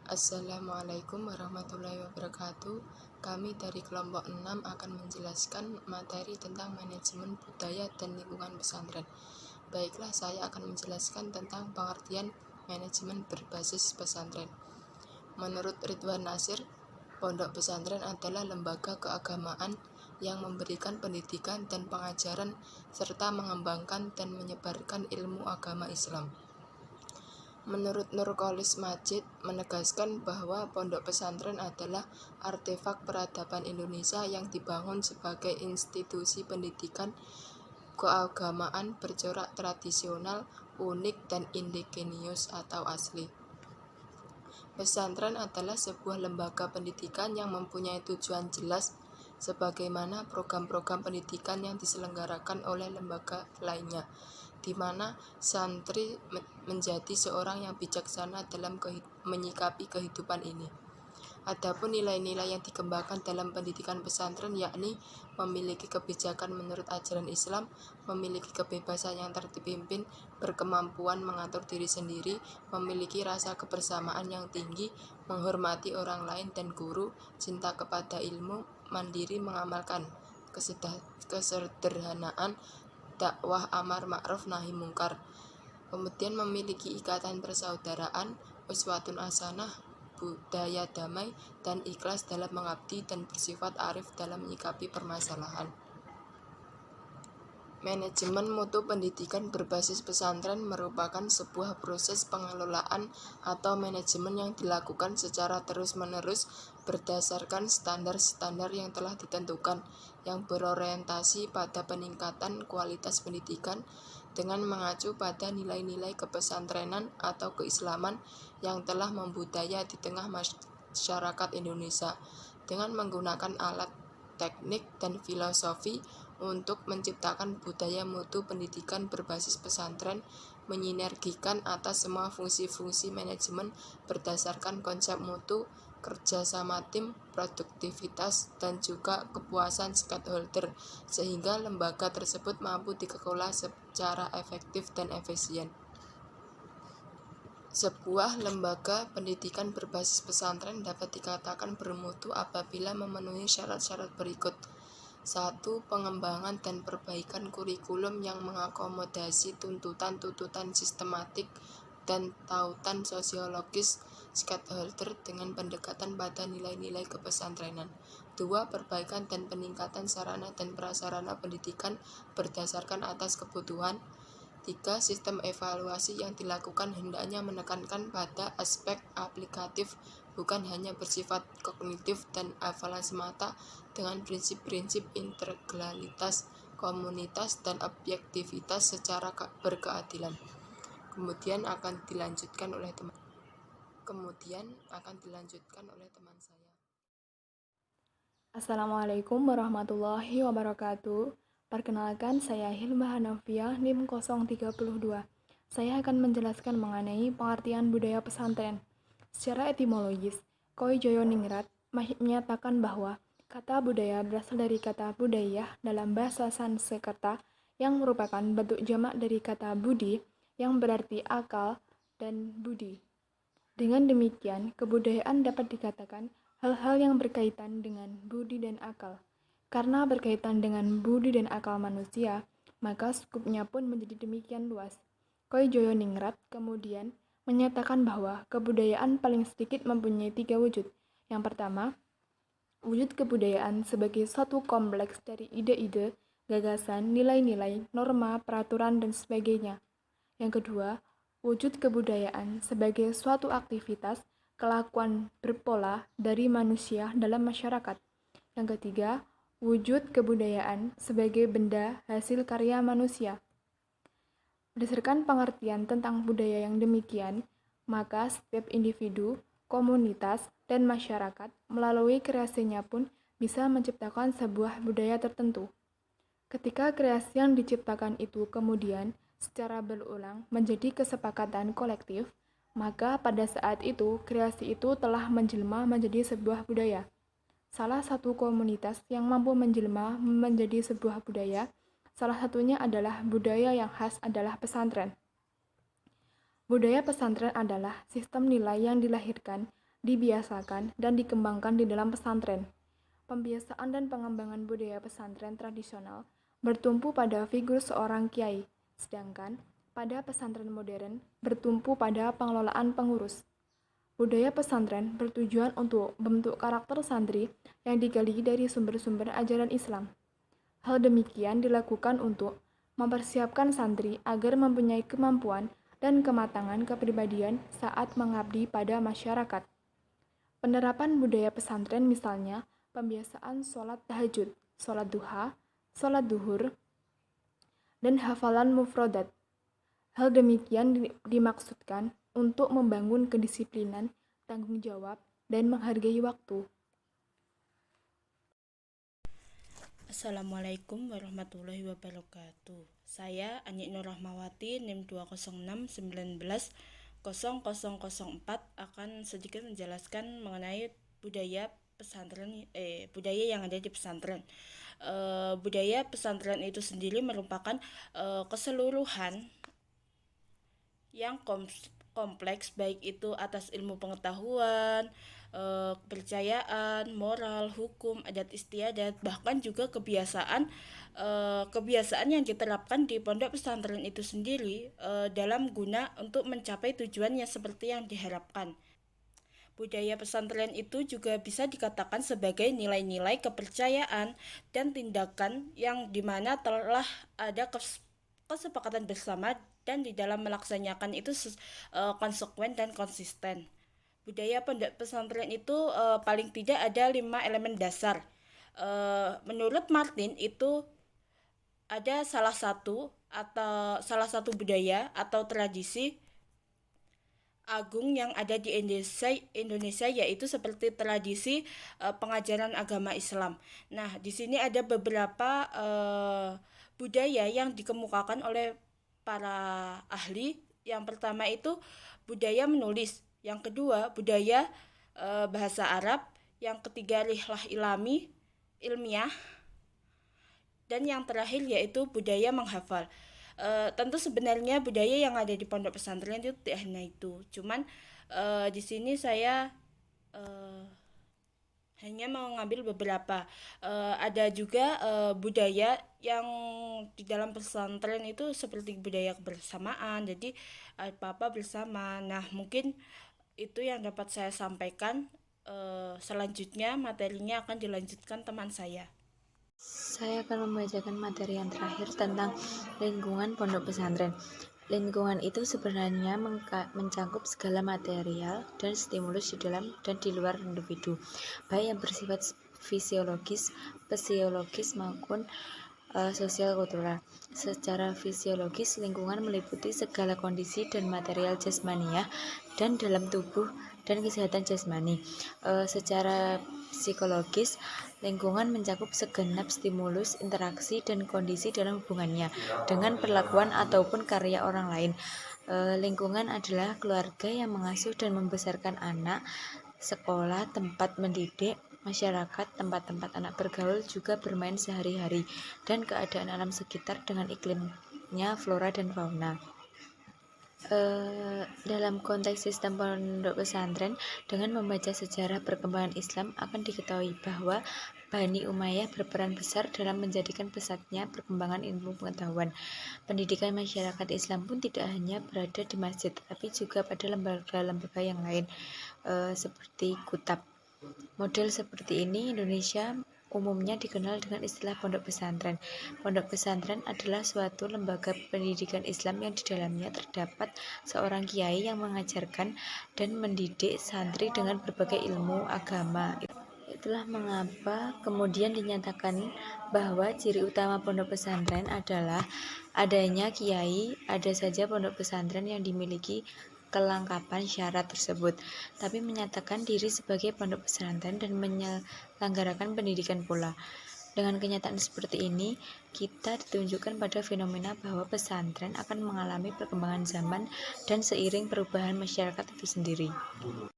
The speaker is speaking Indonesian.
Assalamualaikum warahmatullahi wabarakatuh. Kami dari kelompok 6 akan menjelaskan materi tentang manajemen budaya dan lingkungan pesantren. Baiklah, saya akan menjelaskan tentang pengertian manajemen berbasis pesantren. Menurut Ridwan Nasir, pondok pesantren adalah lembaga keagamaan yang memberikan pendidikan dan pengajaran serta mengembangkan dan menyebarkan ilmu agama Islam. Menurut Nurkolis Majid menegaskan bahwa pondok pesantren adalah artefak peradaban Indonesia yang dibangun sebagai institusi pendidikan keagamaan bercorak tradisional, unik, dan indigenius atau asli. Pesantren adalah sebuah lembaga pendidikan yang mempunyai tujuan jelas sebagaimana program-program pendidikan yang diselenggarakan oleh lembaga lainnya, di mana santri menjadi seorang yang bijaksana dalam menyikapi kehidupan ini. Adapun nilai-nilai yang dikembangkan dalam pendidikan pesantren yakni memiliki kebijakan menurut ajaran Islam, memiliki kebebasan yang terpimpin, berkemampuan mengatur diri sendiri, memiliki rasa kebersamaan yang tinggi, menghormati orang lain dan guru, cinta kepada ilmu, mandiri mengamalkan kesederhanaan, dakwah amar ma'ruf nahi mungkar. Kemudian memiliki ikatan persaudaraan, uswatun hasanah, budaya damai, dan ikhlas dalam mengabdi dan bersifat arif dalam menyikapi permasalahan. Manajemen mutu pendidikan berbasis pesantren merupakan sebuah proses pengelolaan atau manajemen yang dilakukan secara terus-menerus berdasarkan standar-standar yang telah ditentukan, yang berorientasi pada peningkatan kualitas pendidikan dengan mengacu pada nilai-nilai kepesantrenan atau keislaman yang telah membudaya di tengah masyarakat Indonesia, dengan menggunakan alat teknik dan filosofi untuk menciptakan budaya mutu pendidikan berbasis pesantren, menyinergikan atas semua fungsi-fungsi manajemen berdasarkan konsep mutu, kerjasama tim, produktivitas, dan juga kepuasan stakeholder, sehingga lembaga tersebut mampu dikelola secara efektif dan efisien. Sebuah lembaga pendidikan berbasis pesantren dapat dikatakan bermutu apabila memenuhi syarat-syarat berikut. 1. Pengembangan dan perbaikan kurikulum yang mengakomodasi tuntutan-tuntutan sistematik dan tautan sosiologis stakeholder dengan pendekatan pada nilai-nilai kepesantrenan. 2. Perbaikan dan peningkatan sarana dan prasarana pendidikan berdasarkan atas kebutuhan. 3. Sistem evaluasi yang dilakukan hendaknya menekankan pada aspek aplikatif, bukan hanya bersifat kognitif dan hafalan semata, dengan prinsip-prinsip integralitas, komunitas, dan objektivitas secara berkeadilan. Kemudian akan dilanjutkan oleh teman saya. Assalamualaikum warahmatullahi wabarakatuh. Perkenalkan, saya Hilma Hanafiah, NIM 032. Saya akan menjelaskan mengenai pengertian budaya pesantren. Secara etimologis, Koi Joyoningrat menyatakan bahwa kata budaya berasal dari kata budaya dalam bahasa Sanskerta yang merupakan bentuk jamak dari kata budi yang berarti akal dan budi. Dengan demikian, kebudayaan dapat dikatakan hal-hal yang berkaitan dengan budi dan akal. Karena berkaitan dengan budi dan akal manusia, maka skupnya pun menjadi demikian luas. Koi Joyoningrat kemudian menyatakan bahwa kebudayaan paling sedikit mempunyai 3 wujud. Yang pertama, wujud kebudayaan sebagai suatu kompleks dari ide-ide, gagasan, nilai-nilai, norma, peraturan, dan sebagainya. Yang kedua, wujud kebudayaan sebagai suatu aktivitas, kelakuan berpola dari manusia dalam masyarakat. Yang ketiga, wujud kebudayaan sebagai benda hasil karya manusia. Berdasarkan pengertian tentang budaya yang demikian, maka setiap individu, komunitas, dan masyarakat melalui kreasinya pun bisa menciptakan sebuah budaya tertentu. Ketika kreasi yang diciptakan itu kemudian secara berulang menjadi kesepakatan kolektif, maka pada saat itu kreasi itu telah menjelma menjadi sebuah budaya. Salah satu komunitas yang mampu menjelma menjadi sebuah budaya, salah satunya adalah budaya yang khas adalah pesantren. Budaya pesantren adalah sistem nilai yang dilahirkan dibiasakan, dan dikembangkan di dalam pesantren. Pembiasaan dan pengembangan budaya pesantren tradisional bertumpu pada figur seorang kiai, sedangkan pada pesantren modern bertumpu pada pengelolaan pengurus. Budaya pesantren bertujuan untuk membentuk karakter santri yang digali dari sumber-sumber ajaran Islam. Hal demikian dilakukan untuk mempersiapkan santri agar mempunyai kemampuan dan kematangan kepribadian saat mengabdi pada masyarakat. Penerapan budaya pesantren misalnya pembiasaan sholat tahajud, sholat duha, sholat duhur, dan hafalan mufrodat. Hal demikian dimaksudkan untuk membangun kedisiplinan, tanggung jawab, dan menghargai waktu. Assalamualaikum warahmatullahi wabarakatuh. Saya Ani Nur Rahmawati, NIM 20619-00004 akan sedikit menjelaskan mengenai budaya pesantren, budaya yang ada di pesantren. Budaya pesantren itu sendiri merupakan keseluruhan yang kompleks, baik itu atas ilmu pengetahuan, kepercayaan, moral, hukum, adat istiadat, bahkan juga kebiasaan yang diterapkan di pondok pesantren itu sendiri dalam guna untuk mencapai tujuannya seperti yang diharapkan. Budaya pesantren itu juga bisa dikatakan sebagai nilai-nilai kepercayaan dan tindakan yang dimana telah ada kesepakatan bersama dan di dalam melaksanakan itu konsekuen dan konsisten. Budaya pondok pesantren itu paling tidak ada 5 elemen dasar. Menurut Martin itu ada salah satu budaya atau tradisi agung yang ada di Indonesia yaitu seperti tradisi pengajaran agama Islam. Nah, di sini ada beberapa budaya yang dikemukakan oleh para ahli. Yang pertama itu budaya menulis, yang kedua budaya bahasa Arab, yang ketiga rihlah ilmiah, dan yang terakhir yaitu budaya menghafal. Tentu sebenarnya budaya yang ada di pondok pesantren itu tidak hanya itu, cuman di sini saya hanya mau mengambil beberapa. Ada juga budaya yang di dalam pesantren itu seperti budaya kebersamaan, jadi apa-apa bersama. Nah, mungkin itu yang dapat saya sampaikan. Selanjutnya materinya akan dilanjutkan teman saya. Saya akan membacakan materi yang terakhir tentang lingkungan pondok pesantren. Lingkungan itu sebenarnya mencakup segala material dan stimulus di dalam dan di luar individu, baik yang bersifat fisiologis, psikologis maupun sosial kultural. Secara fisiologis, lingkungan meliputi segala kondisi dan material jasmaniah dan dalam tubuh dan kesehatan jasmani. Secara psikologis, lingkungan mencakup segenap stimulus, interaksi, dan kondisi dalam hubungannya dengan perlakuan ataupun karya orang lain. Lingkungan adalah keluarga yang mengasuh dan membesarkan anak, sekolah, tempat mendidik, masyarakat, tempat-tempat anak bergaul juga bermain sehari-hari, dan keadaan alam sekitar dengan iklimnya, flora dan fauna. Dalam konteks sistem pondok pesantren, dengan membaca sejarah perkembangan Islam akan diketahui bahwa Bani Umayyah berperan besar dalam menjadikan pesatnya perkembangan ilmu pengetahuan. Pendidikan masyarakat Islam pun tidak hanya berada di masjid, tetapi juga pada lembaga-lembaga yang lain seperti Kutab. Model seperti ini Indonesia umumnya dikenal dengan istilah pondok pesantren. Pondok pesantren adalah suatu lembaga pendidikan Islam yang di dalamnya terdapat seorang kiai yang mengajarkan dan mendidik santri dengan berbagai ilmu agama. Itulah mengapa kemudian dinyatakan bahwa ciri utama pondok pesantren adalah adanya kiai. Ada saja pondok pesantren yang dimiliki kelengkapan syarat tersebut, tapi menyatakan diri sebagai pondok pesantren dan menyelenggarakan pendidikan pula. Dengan kenyataan seperti ini, kita ditunjukkan pada fenomena bahwa pesantren akan mengalami perkembangan zaman dan seiring perubahan masyarakat itu sendiri.